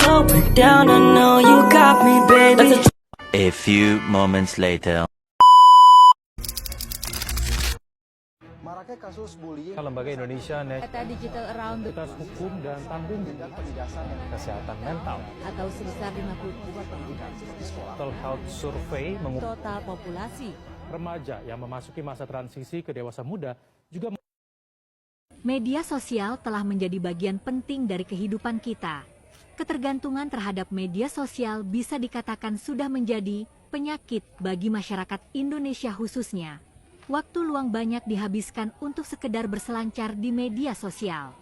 slow it down, I know you got me, baby. A few moments later. Maraknya kasus bullying, Lembaga Indonesia Data Digital Around the Netas Hukum dan Tanggung tindak penindasan yang Kesehatan Mental atau sebesar 52% Mental Health Survey mengukur total populasi. remaja yang memasuki masa transisi ke dewasa muda juga Media sosial telah menjadi bagian penting dari kehidupan kita. Ketergantungan terhadap media sosial bisa dikatakan sudah menjadi penyakit bagi masyarakat Indonesia khususnya. Waktu luang banyak dihabiskan untuk sekedar berselancar di media sosial.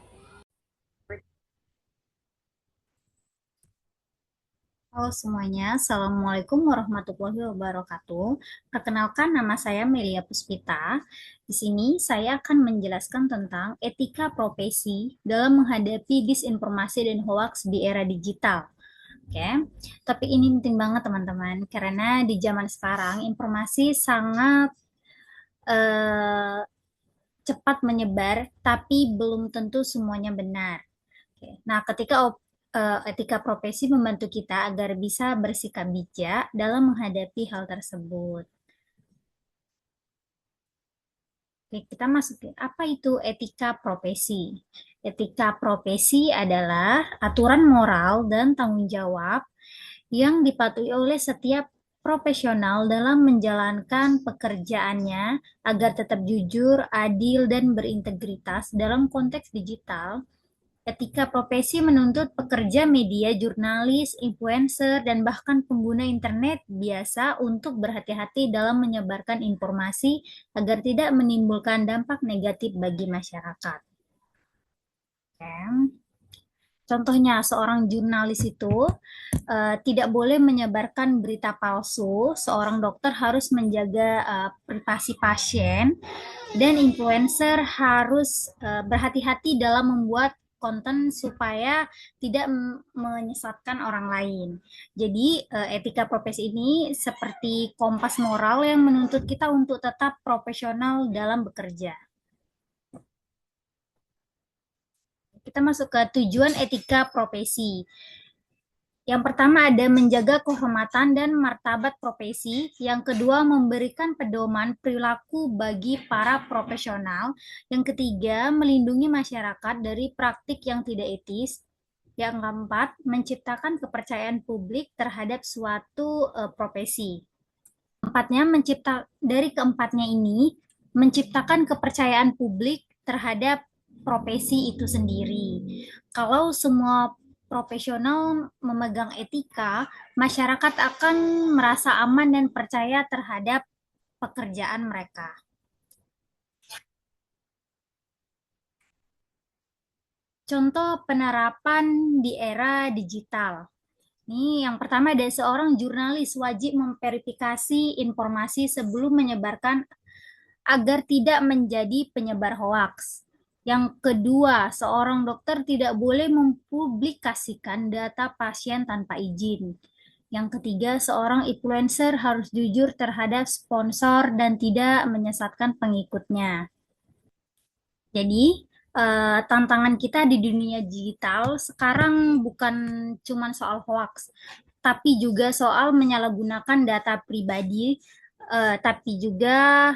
Halo semuanya, Assalamualaikum warahmatullahi wabarakatuh. Perkenalkan, nama saya Melia Puspita. Di sini saya akan menjelaskan tentang etika profesi dalam menghadapi disinformasi dan hoaks di era digital. Oke, topik ini penting banget teman-teman, karena di zaman sekarang informasi sangat cepat menyebar, tapi belum tentu semuanya benar. Oke. Nah, ketika etika profesi membantu kita agar bisa bersikap bijak dalam menghadapi hal tersebut. Oke, kita masuk ke apa itu etika profesi. Etika profesi adalah aturan moral dan tanggung jawab yang dipatuhi oleh setiap profesional dalam menjalankan pekerjaannya agar tetap jujur, adil, dan berintegritas dalam konteks digital. Etika profesi menuntut pekerja media, jurnalis, influencer, dan bahkan pengguna internet biasa untuk berhati-hati dalam menyebarkan informasi agar tidak menimbulkan dampak negatif bagi masyarakat. Oke. Contohnya, seorang jurnalis itu tidak boleh menyebarkan berita palsu, seorang dokter harus menjaga privasi pasien, dan influencer harus berhati-hati dalam membuat konten supaya tidak menyesatkan orang lain. Jadi etika profesi ini seperti kompas moral yang menuntut kita untuk tetap profesional dalam bekerja. Kita masuk ke tujuan etika profesi. Yang pertama ada menjaga kehormatan dan martabat profesi. Yang kedua memberikan pedoman perilaku bagi para profesional. Yang ketiga melindungi masyarakat dari praktik yang tidak etis. Yang keempat menciptakan kepercayaan publik terhadap suatu profesi. Dari keempatnya ini menciptakan kepercayaan publik terhadap profesi itu sendiri. Kalau semua profesional memegang etika, masyarakat akan merasa aman dan percaya terhadap pekerjaan mereka. Contoh penerapan di era digital. Ini yang pertama ada seorang jurnalis wajib memverifikasi informasi sebelum menyebarkan agar tidak menjadi penyebar hoaks. Yang kedua, seorang dokter tidak boleh mempublikasikan data pasien tanpa izin. Yang ketiga, seorang influencer harus jujur terhadap sponsor dan tidak menyesatkan pengikutnya. Jadi, tantangan kita di dunia digital sekarang bukan cuma soal hoax, tapi juga soal menyalahgunakan data pribadi, tapi juga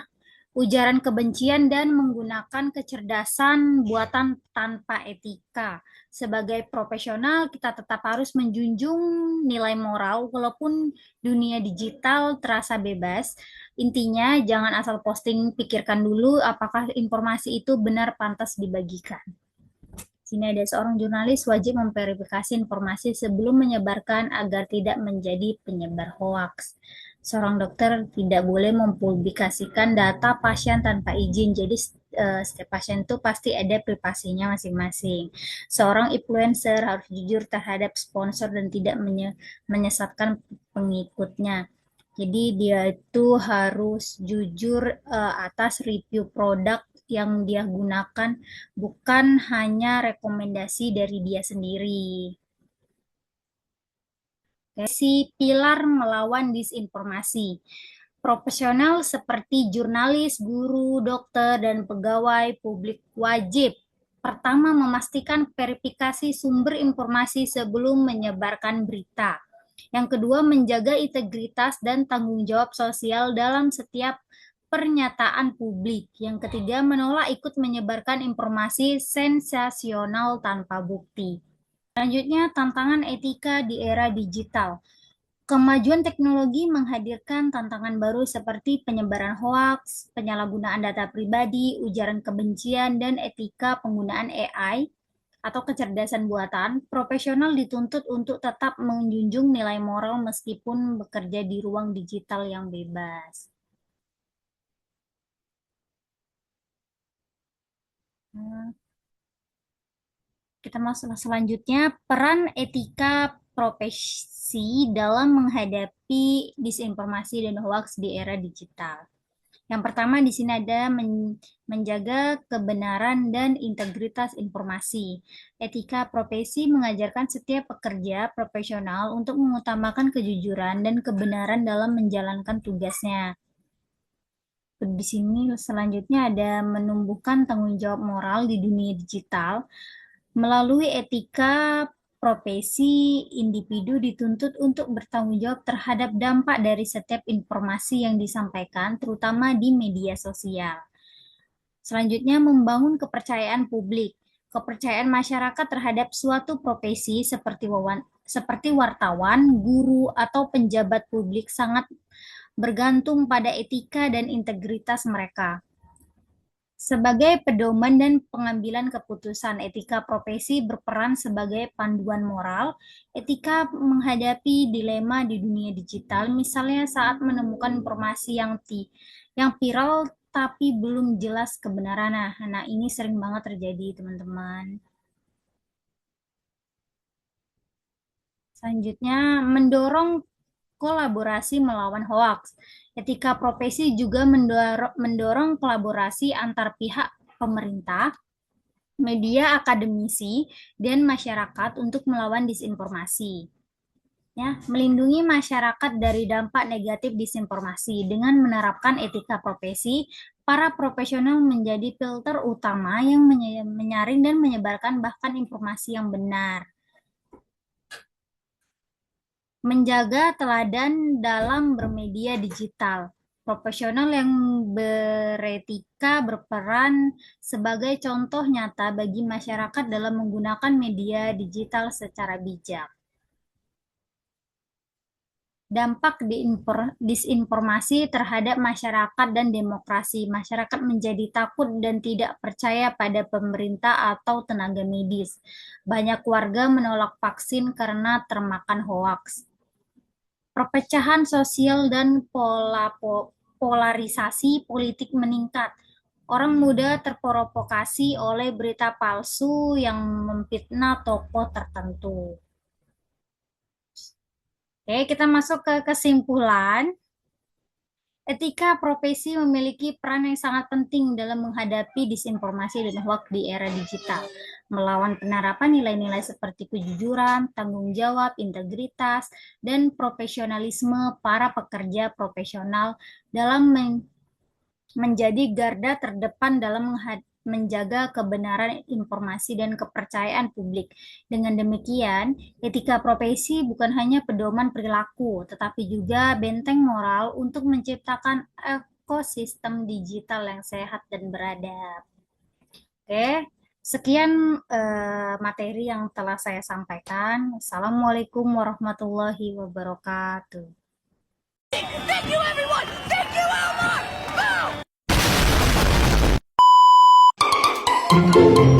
ujaran kebencian dan menggunakan kecerdasan buatan tanpa etika. Sebagai profesional, kita tetap harus menjunjung nilai moral walaupun dunia digital terasa bebas. Intinya, jangan asal posting, pikirkan dulu apakah informasi itu benar pantas dibagikan. Sini ada seorang jurnalis wajib memverifikasi informasi sebelum menyebarkan agar tidak menjadi penyebar hoaks. Seorang dokter tidak boleh mempublikasikan data pasien tanpa izin. Jadi setiap pasien itu pasti ada privasinya masing-masing. Seorang influencer harus jujur terhadap sponsor dan tidak menyesatkan pengikutnya. Jadi dia itu harus jujur atas review produk yang dia gunakan, bukan hanya rekomendasi dari dia sendiri. Pilar melawan disinformasi. Profesional seperti jurnalis, guru, dokter, dan pegawai publik wajib Pertama, memastikan verifikasi sumber informasi sebelum menyebarkan berita. Yang kedua, menjaga integritas dan tanggung jawab sosial dalam setiap pernyataan publik. Yang ketiga, menolak ikut menyebarkan informasi sensasional tanpa bukti. Selanjutnya, tantangan etika di era digital. Kemajuan teknologi menghadirkan tantangan baru seperti penyebaran hoaks, penyalahgunaan data pribadi, ujaran kebencian, dan etika penggunaan AI atau kecerdasan buatan. Profesional dituntut untuk tetap menjunjung nilai moral meskipun bekerja di ruang digital yang bebas. Kita masuk selanjutnya, peran etika profesi dalam menghadapi disinformasi dan hoaks di era digital. Yang pertama di sini ada menjaga kebenaran dan integritas informasi. Etika profesi mengajarkan setiap pekerja profesional untuk mengutamakan kejujuran dan kebenaran dalam menjalankan tugasnya. Di sini selanjutnya ada menumbuhkan tanggung jawab moral di dunia digital. Melalui etika profesi, individu dituntut untuk bertanggung jawab terhadap dampak dari setiap informasi yang disampaikan, terutama di media sosial. Selanjutnya, membangun kepercayaan publik. Kepercayaan masyarakat terhadap suatu profesi seperti wartawan, guru, atau penjabat publik sangat bergantung pada etika dan integritas mereka. Sebagai pedoman dan pengambilan keputusan, etika profesi berperan sebagai panduan moral. Etika menghadapi dilema di dunia digital, misalnya saat menemukan informasi yang viral tapi belum jelas kebenarannya. Nah, ini sering banget terjadi, teman-teman. Selanjutnya, mendorong kolaborasi melawan hoaks. Etika profesi juga mendorong kolaborasi antar pihak pemerintah, media, akademisi, dan masyarakat untuk melawan disinformasi. Ya, melindungi masyarakat dari dampak negatif disinformasi. Dengan menerapkan etika profesi, para profesional menjadi filter utama yang menyaring dan menyebarkan bahkan informasi yang benar. Menjaga teladan dalam bermedia digital. Profesional yang beretika berperan sebagai contoh nyata bagi masyarakat dalam menggunakan media digital secara bijak. Dampak disinformasi terhadap masyarakat dan demokrasi. Masyarakat menjadi takut dan tidak percaya pada pemerintah atau tenaga medis. Banyak warga menolak vaksin karena termakan hoaks. Perpecahan sosial dan polarisasi politik meningkat. Orang muda terprovokasi oleh berita palsu yang memfitnah tokoh tertentu. Oke, kita masuk ke kesimpulan. Etika profesi memiliki peran yang sangat penting dalam menghadapi disinformasi dan hoaks di era digital. Melawan penerapan nilai-nilai seperti kejujuran, tanggung jawab, integritas, dan profesionalisme para pekerja profesional dalam menjadi garda terdepan dalam menjaga kebenaran informasi dan kepercayaan publik. Dengan demikian, etika profesi bukan hanya pedoman perilaku, tetapi juga benteng moral untuk menciptakan ekosistem digital yang sehat dan beradab. Oke, sekian materi yang telah saya sampaikan. Assalamualaikum warahmatullahi wabarakatuh. Thank you, everyone! Thank you, Elmar! Boom!